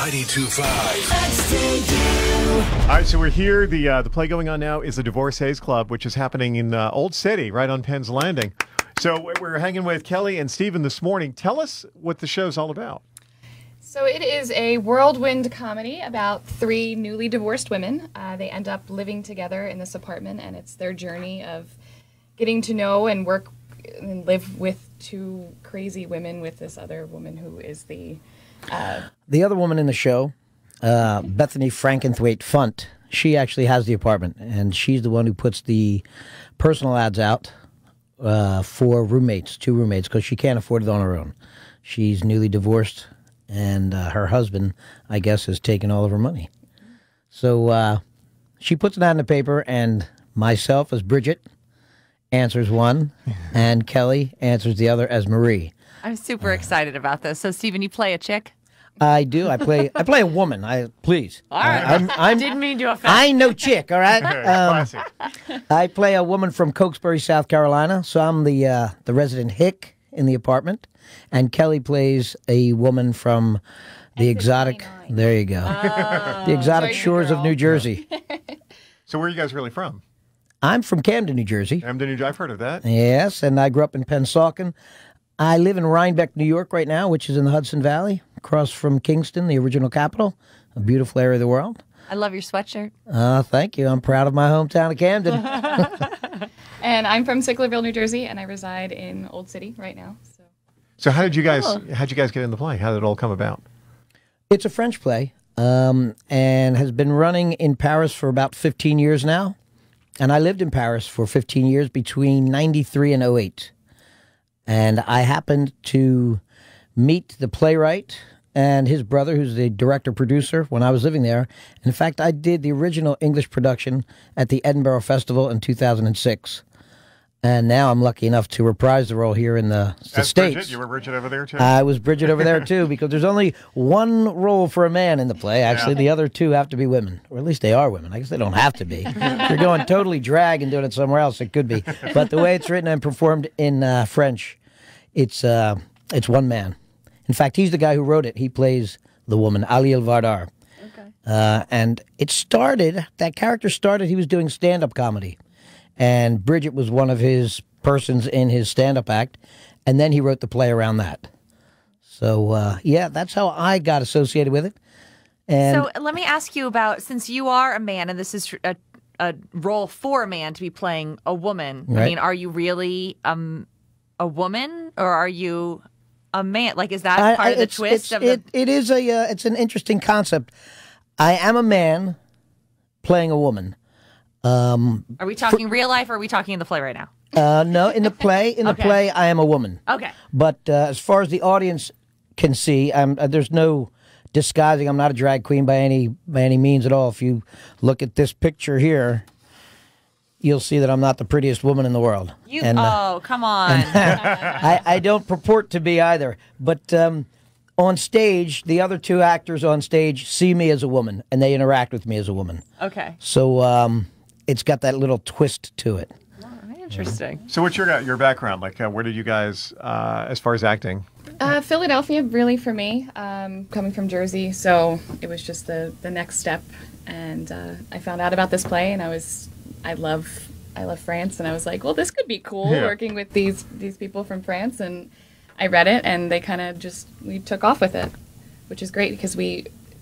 92.5. All right, so we're here. The play going on now is the Divorcees Club, which is happening in Old City, right on Penn's Landing. So we're hanging with Kelly and Stephen this morning. Tell us what the show's all about. So it is a whirlwind comedy about three newly divorced women. They end up living together in this apartment, and it's their journey of getting to know and work and live with two crazy women with this other woman who is the other woman in the show, Bethany Frankenthwaite Funt. She actually has the apartment, and she's the one who puts the personal ads out for roommates, two roommates, because she can't afford it on her own. She's newly divorced, and her husband, I guess, has taken all of her money. So she puts an ad in the paper, and myself as Bridget answers one, and Kelly answers the other as Marie. I'm super excited about this. So, Stephen, you play a chick? I do. I play a woman. Please. All right. I didn't mean to offend. I know chick. All right. Classic. I play a woman from Cokesbury, South Carolina. So I'm the resident hick in the apartment, and Kelly plays a woman from the exotic. 29. There you go. The exotic Jersey shores of girl. New Jersey. So where are you guys really from? I'm from Camden, New Jersey. Camden, New Jersey. I've heard of that. Yes, and I grew up in Pennsauken. I live in Rhinebeck, New York right now, which is in the Hudson Valley, across from Kingston, the original capital, a beautiful area of the world. I love your sweatshirt. Thank you. I'm proud of my hometown of Camden. and I'm from Sicklerville, New Jersey, and I reside in Old City right now. So how'd you guys get in the play? How did it all come about? It's a French play and has been running in Paris for about 15 years now. And I lived in Paris for 15 years between 93 and '08. And I happened to meet the playwright and his brother, who's the director-producer, when I was living there. In fact, I did the original English production at the Edinburgh Festival in 2006. And now I'm lucky enough to reprise the role here in the States. Bridget? You were Bridget over there, too? I was Bridget over there, too, because there's only one role for a man in the play. Actually, the other two have to be women. Or at least they are women. I guess they don't have to be. If you're going totally drag and doing it somewhere else, it could be. But the way it's written and performed in French, it's one man. In fact, he's the guy who wrote it. He plays the woman, Aliel Vardar. Okay. And it started, that character started, he was doing stand-up comedy. And Bridget was one of his persons in his stand-up act, and then he wrote the play around that. So, yeah, that's how I got associated with it. And So let me ask you about, since you are a man, and this is a role for a man to be playing a woman, Right. I mean, are you really a woman, or are you a man? Like, is that part of the twist? It's an interesting concept. I am a man playing a woman. Are we talking real life, or are we talking in the play right now? No, in the play, Okay. I am a woman. Okay. But as far as the audience can see, there's no disguising. I'm not a drag queen by any means at all. If you look at this picture here, you'll see that I'm not the prettiest woman in the world. Oh, come on. I don't purport to be either. But on stage, the other two actors on stage see me as a woman, and they interact with me as a woman. Okay. So it's got that little twist to it. Interesting. So what's your background? Like, where did you guys, as far as acting? Philadelphia, really, for me, coming from Jersey, so it was just the next step. And I found out about this play, and I love France, and I was like, well, this could be cool, working with these people from France. And I read it, and they kind of we took off with it, which is great because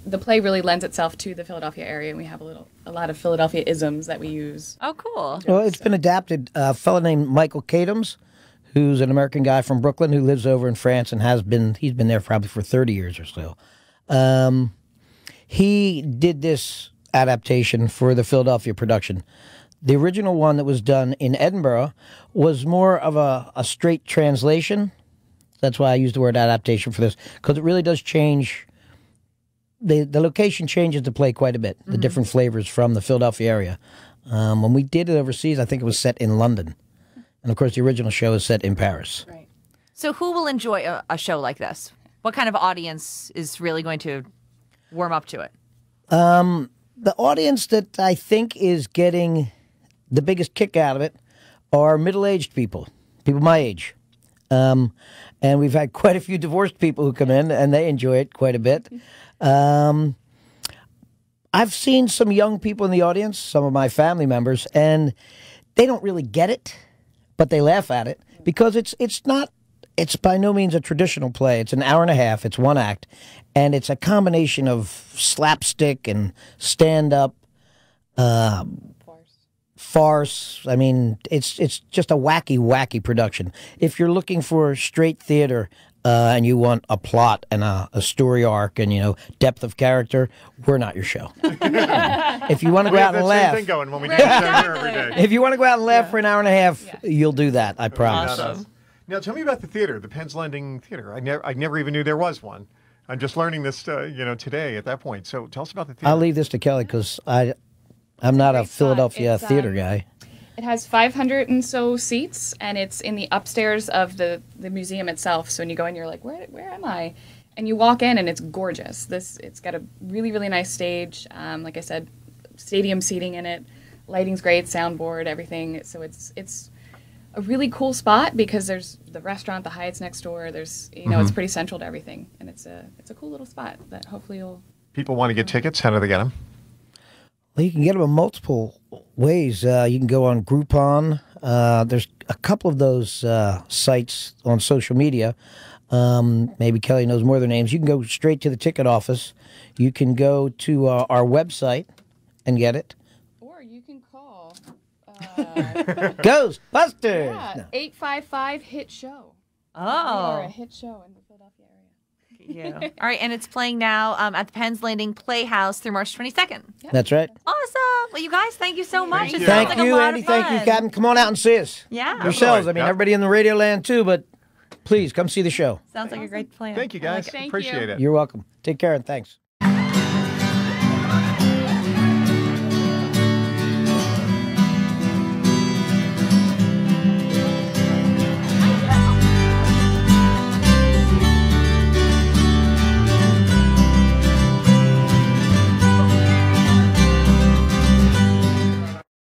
the play really lends itself to the Philadelphia area, and we have a lot of Philadelphia isms that we use. Oh, cool. Well, it's been adapted. A fellow named Michael Cadams, who's an American guy from Brooklyn who lives over in France and he's been there probably for 30 years or so. He did this adaptation for the Philadelphia production. The original one that was done in Edinburgh was more of a straight translation. That's why I use the word adaptation for this, because it really does change. The location changes the play quite a bit, the different flavors from the Philadelphia area. When we did it overseas, I think it was set in London. And, of course, the original show is set in Paris. Right. So who will enjoy a show like this? What kind of audience is really going to warm up to it? The audience that I think is getting the biggest kick out of it are middle-aged people my age. And we've had quite a few divorced people who come in, and they enjoy it quite a bit. I've seen some young people in the audience, some of my family members, and they don't really get it, but they laugh at it because it's by no means a traditional play. It's an hour and a half. It's one act, and it's a combination of slapstick and stand-up, farce. I mean, it's just a wacky production. If you're looking for straight theater and you want a plot and a story arc and depth of character, we're not your show. If you want to go out and laugh, thing going when we do the show here every day. if you want to go out and laugh for an hour and a half, you'll do that. I promise. Awesome. Now, tell me about the theater, the Penn's Landing Theater. I never even knew there was one. I'm just learning this, today at that point. So tell us about the theater. I'll leave this to Kelly because I'm not a great spot. Philadelphia It's, theater guy. It has 500 and so seats, and it's in the upstairs of the museum itself. So when you go in, you're like, where am I? And you walk in, and it's gorgeous. It's got a really, really nice stage. Like I said, stadium seating in it. Lighting's great, soundboard, everything. So it's a really cool spot because there's the restaurant, the Hyatt's next door. There's, it's pretty central to everything, and it's a cool little spot that hopefully you'll. People want to get tickets. How do they get them? Well, you can get them in multiple ways. You can go on Groupon. There's a couple of those sites on social media. Maybe Kelly knows more of their names. You can go straight to the ticket office. You can go to our website and get it. Or you can call. Ghostbusters! Yeah, No. 855-HIT-SHOW. We Oh. are a hit show in the Philadelphia area. Yeah. All right, and it's playing now at the Penn's Landing Playhouse through March 22nd. That's right. Awesome. Well, you guys, thank you so much. It sounds Thank like a you, lot Andy. of fun. Thank you, Captain. Come on out and see us. Yeah. Yourselves. I mean, Yep. everybody in the radio land too, but please come see the show. Sounds like a great plan. Thank you, guys. Thank Appreciate you. it. You're welcome. Take care and thanks.